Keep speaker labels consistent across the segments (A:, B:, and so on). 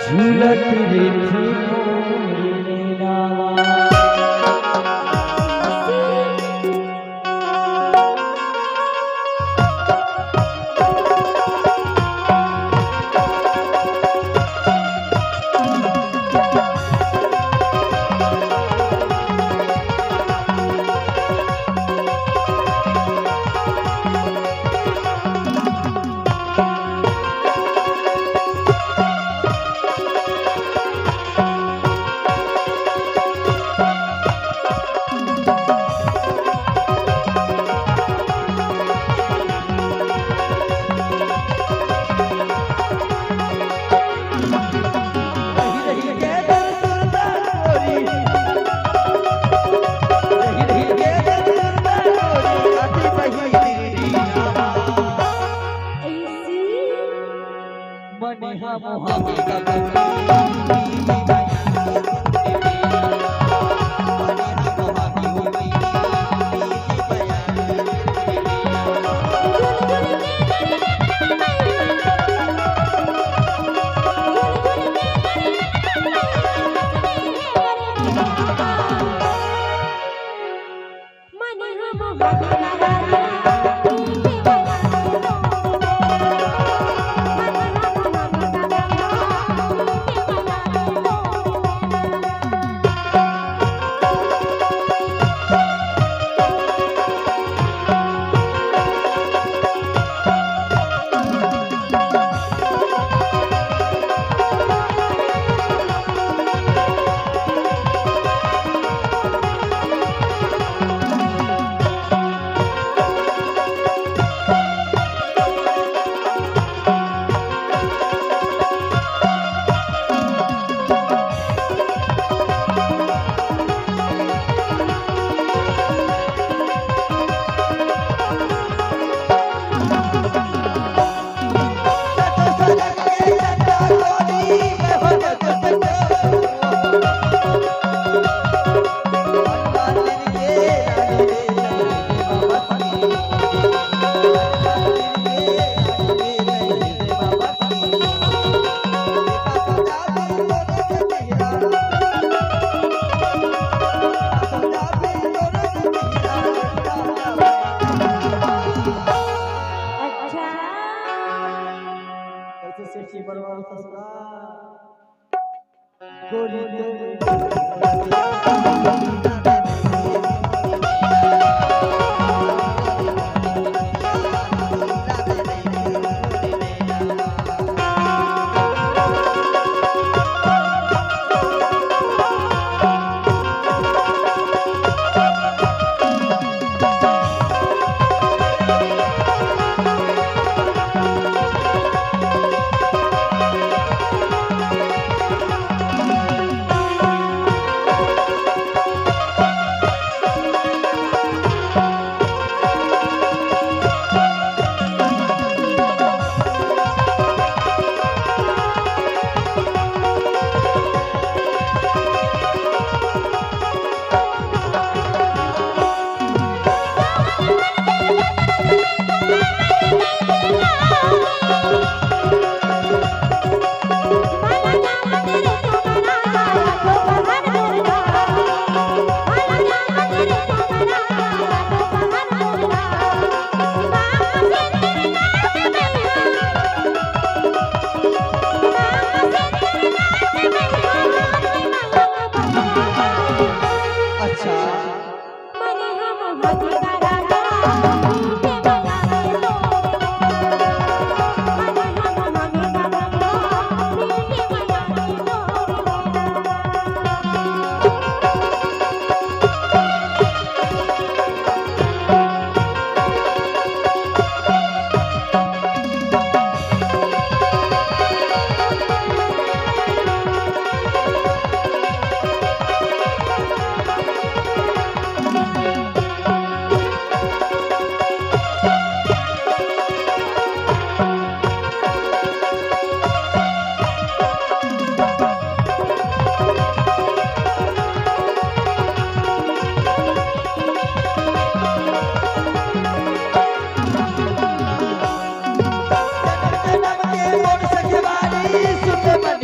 A: झूलत रेखी मोरे नावा
B: मन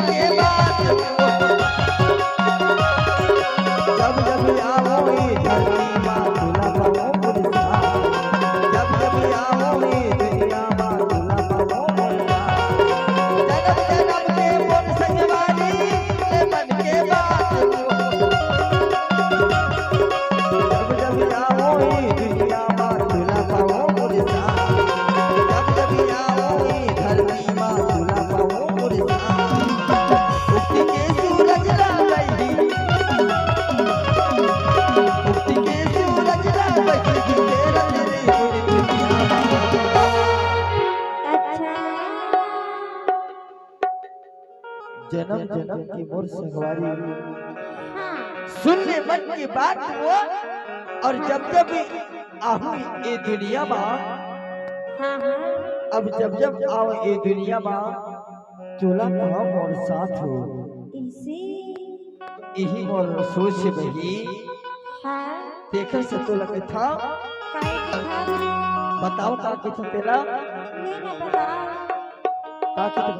B: के बात
A: जन्म जन्म की मोर संगवारी
B: हाँ
A: सुन ले मन की बात वो। और जब जब आहू ये दुनिया में,
B: हाँ हाँ
A: अब जब जब आओ ये दुनिया में चूल्हा कहाँ मोर साथ हो।
B: इसे
A: यही मोर सोच बही
B: हाँ
A: देखा से तो लगे था।
B: काय के था
A: बताओ का कि तेरा
B: नहीं ना बता
A: का कि